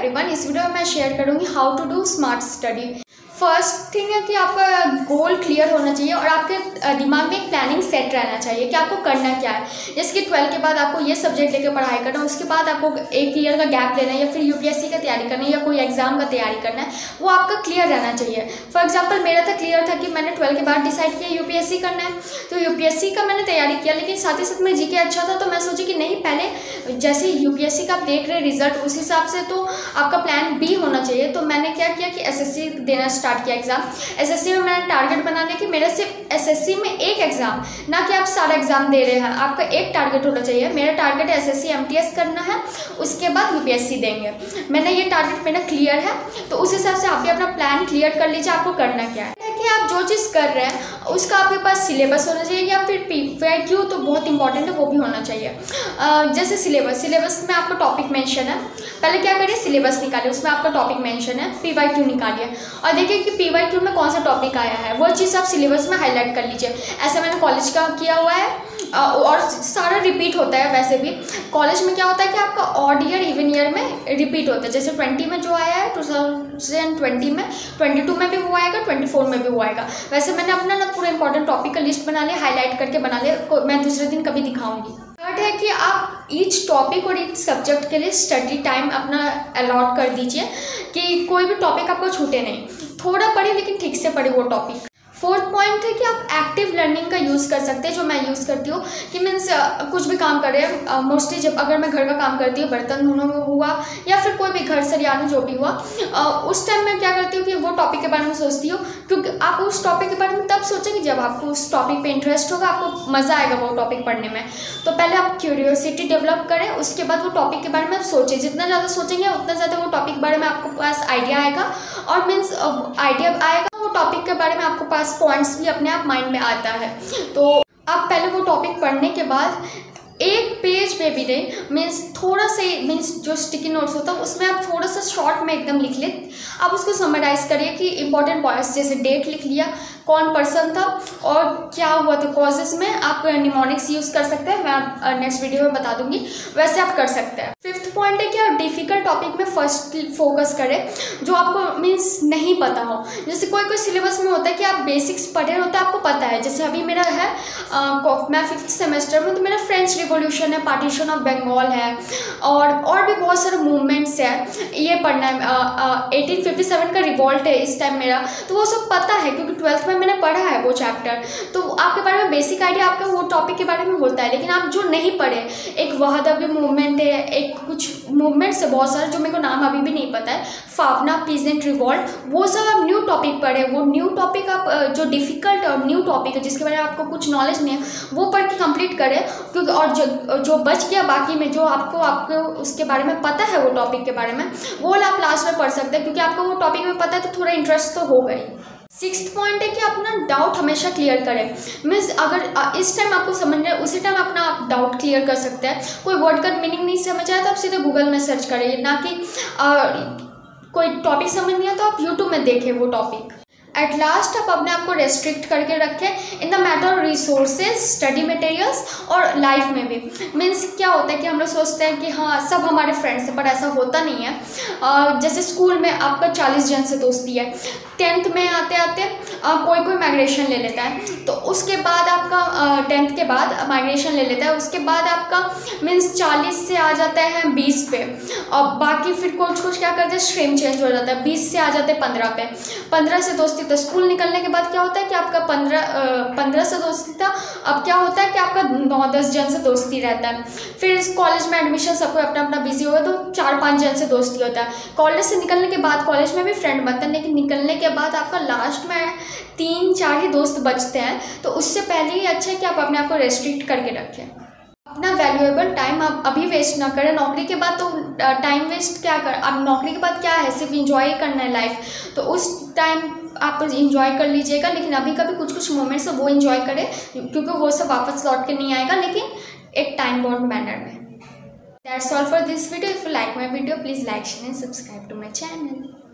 Everyone. इस video में मैं शेयर करूंगी how to do smart study. First thing है कि आपका गोल क्लियर होना चाहिए और आपके दिमाग में एक प्लानिंग सेट रहना चाहिए कि आपको करना क्या है। जैसे कि 12 के बाद आपको ये सब्जेक्ट लेकर पढ़ाई करना है, उसके बाद आपको 1 ईयर का गैप लेना है या फिर यूपीएससी का तैयारी करना है या कोई एग्जाम का तैयारी करना है, वो आपका क्लियर रहना चाहिए। फॉर एग्जाम्पल मेरा तो क्लियर था कि मैंने 12 के बाद डिसाइड किया यूपीएससी करना है, तो यूपीएससी का मैंने तैयारी किया, लेकिन साथ ही साथ में जीके अच्छा था तो मैं सोची कि नहीं, पहले जैसे यूपीएससी का आप देख रहे रिजल्ट उस हिसाब से तो आपका प्लान बी होना चाहिए। तो मैंने क्या किया कि एसएससी देना स्टार्ट किया एग्जाम। एसएससी में मैंने टारगेट बना लिया कि मेरा सिर्फ एसएससी में एक एग्जाम, ना कि आप सारा एग्जाम दे रहे हैं, आपका एक टारगेट होना चाहिए। मेरा टारगेट एसएससी एमटीएस करना है, उसके बाद यूपीएससी देंगे। मैंने ये टारगेट मेरा क्लियर है, तो उस हिसाब से आप भी अपना प्लान क्लियर कर लीजिए आपको करना क्या है। कि आप जो चीज़ कर रहे हैं उसका आपके पास सिलेबस होना चाहिए या फिर पीवाईक्यू तो बहुत इंपॉर्टेंट है, वो भी होना चाहिए। जैसे सिलेबस में आपका टॉपिक मेंशन है, पहले क्या करिए सिलेबस निकालिए, उसमें आपका टॉपिक मेंशन है, पीवाईक्यू निकालिए और देखिए कि पीवाईक्यू में कौन सा टॉपिक आया है, वो चीज़ आप सिलेबस में हाईलाइट कर लीजिए। ऐसा मैंने कॉलेज का किया हुआ है और सारा रिपीट होता है। वैसे भी कॉलेज में क्या होता है कि आपका ऑड ईयर इवन ईयर में रिपीट होता है। जैसे 20 में जो आया है 2020 में, 22 में भी वो आएगा, 24 में भी वो आएगा। वैसे मैंने अपना ना पूरा इंपॉर्टेंट टॉपिक का लिस्ट बना लिया, हाईलाइट करके बना लिया, मैं दूसरे दिन कभी दिखाऊंगी। थर्ड है कि आप ईच टॉपिक और ईच सब्जेक्ट के लिए स्टडी टाइम अपना अलॉट कर दीजिए कि कोई भी टॉपिक आपको छूटे नहीं, थोड़ा पढ़े लेकिन ठीक से पढ़े वो टॉपिक। फोर्थ पॉइंट है कि आप एक्टिव लर्निंग का यूज़ कर सकते हैं, जो मैं यूज़ करती हूँ कि मीन्स कुछ भी काम कर रहे हैं, मोस्टली जब अगर मैं घर का काम करती हूँ, बर्तन धोना हुआ या फिर कोई भी घर सरियाना जो भी हुआ, उस टाइम मैं क्या करती हूँ कि वो टॉपिक के बारे में सोचती हूँ, क्योंकि आप उस टॉपिक के बारे में तब सोचेंगे जब आपको उस टॉपिक पे इंटरेस्ट होगा, आपको मज़ा आएगा वो टॉपिक पढ़ने में। तो पहले आप क्यूरियोसिटी डेवलप करें, उसके बाद वो टॉपिक के बारे में आप सोचें। जितना ज़्यादा सोचेंगे उतना ज़्यादा वो टॉपिक के बारे में आपको पास आइडिया आएगा और मीन्स आइडिया आएगा, वो टॉपिक के बारे में आपको पास पॉइंट्स भी अपने आप माइंड में आता है। तो आप पहले वो टॉपिक पढ़ने के बाद एक पेज पे भी नहीं, मीन्स थोड़ा सा मीन्स जो स्टिकी नोट्स होता है उसमें आप थोड़ा सा शॉर्ट में एकदम लिख ले, आप उसको समराइज करिए कि इंपॉर्टेंट पॉइंट्स, जैसे डेट लिख लिया, कौन पर्सन था और क्या हुआ था कॉजेज में। आप निमोनिक्स यूज़ कर सकते हैं, मैं नेक्स्ट वीडियो में बता दूंगी, वैसे आप कर सकते हैं। फिफ्थ पॉइंट है कि आप डिफ़िकल्ट टॉपिक में फर्स्ट फोकस करें जो आपको मीन्स नहीं पता हो। जैसे कोई कोई सिलेबस में होता है कि आप बेसिक्स पढ़े होते हैं, आपको पता है। जैसे अभी मेरा है मैं 5th सेमेस्टर में, तो मेरा फ्रेंच रिवॉल्यूशन है, पार्टीशन ऑफ बंगाल है और भी बहुत सारे मूवमेंट्स हैं, ये पढ़ना है। 1857 का रिवॉल्ट है इस टाइम मेरा, तो वो सब पता है क्योंकि 12th में मैंने पढ़ा है वो चैप्टर। तो आपके बारे में बेसिक आइडिया आपका वो टॉपिक के बारे में होता है। लेकिन आप जो नहीं पढ़े, एक वहादबी मूवमेंट है, एक कुछ मूवमेंट्स है बहुत सारे जो मेरे को नाम अभी भी नहीं पता है, फावना पीजेंट रिवॉल्ट, वो सब आप न्यू टॉपिक पढ़े। वो न्यू टॉपिक आप जो डिफिकल्ट और न्यू टॉपिक है जिसके बारे में आपको कुछ नॉलेज नहीं है, वो पढ़ के कंप्लीट करें। क्योंकि और जो बच गया बाकी में, जो आपको उसके बारे में पता है वो टॉपिक के बारे में, वो आप लास्ट में पढ़ सकते हैं, क्योंकि आपको वो टॉपिक में पता है तो थोड़ा इंटरेस्ट तो होगा ही। 6th पॉइंट है कि अपना डाउट हमेशा क्लियर करें। मीन्स अगर इस टाइम आपको समझ रहे हैं, उसी टाइम अपना आप डाउट क्लियर कर सकते हैं। कोई वर्ड का मीनिंग नहीं समझ आया तो आप सीधे गूगल में सर्च करें, ना कि कोई टॉपिक समझ नहीं आया तो आप यूट्यूब में देखें वो टॉपिक। एट लास्ट आप अपने आप को रेस्ट्रिक्ट करके रखें in the matter of resources, study materials और लाइफ में भी। मीन्स क्या होता है कि हम लोग सोचते हैं कि हाँ सब हमारे फ्रेंड्स हैं, पर ऐसा होता नहीं है। जैसे स्कूल में आपका 40 जन से दोस्ती है, 10th में आते आते कोई माइग्रेशन ले लेता है, तो उसके बाद आपका 10th के बाद माइग्रेशन ले लेता है, उसके बाद आपका मीन्स 40 से आ जाता है 20 पे, और बाकी फिर कुछ क्या करते हैं स्ट्रीम चेंज हो जाता है, 20 से आ जाते हैं 15 पे, 15 से दोस्ती। तो स्कूल निकलने के बाद क्या होता है कि आपका 15 से दोस्ती था, अब क्या होता है कि आपका 9-10 जन से दोस्ती रहता है। फिर इस कॉलेज में एडमिशन सबको अपना अपना बिजी होगा तो 4-5 जन से दोस्ती होता है। कॉलेज से निकलने के बाद कॉलेज में भी फ्रेंड बनते हैं, लेकिन निकलने के बाद आपका लास्ट में 3-4 ही दोस्त बचते हैं। तो उससे पहले ही अच्छा है कि आप अपने आप को रेस्ट्रिक्ट करके रखें। अपना वैल्यूएबल टाइम आप अभी वेस्ट ना करें। नौकरी के बाद तो टाइम वेस्ट क्या कर, अब नौकरी के बाद क्या है, सिर्फ इंजॉय करना है लाइफ, तो उस टाइम आप इंजॉय कर लीजिएगा। लेकिन अभी कभी कुछ मोमेंट्स वो इंजॉय करें, क्योंकि वो सब वापस लौट के नहीं आएगा, लेकिन एक टाइम बाउंड मैनर में। That's all for this video. If you like my video please like, share and subscribe to my channel.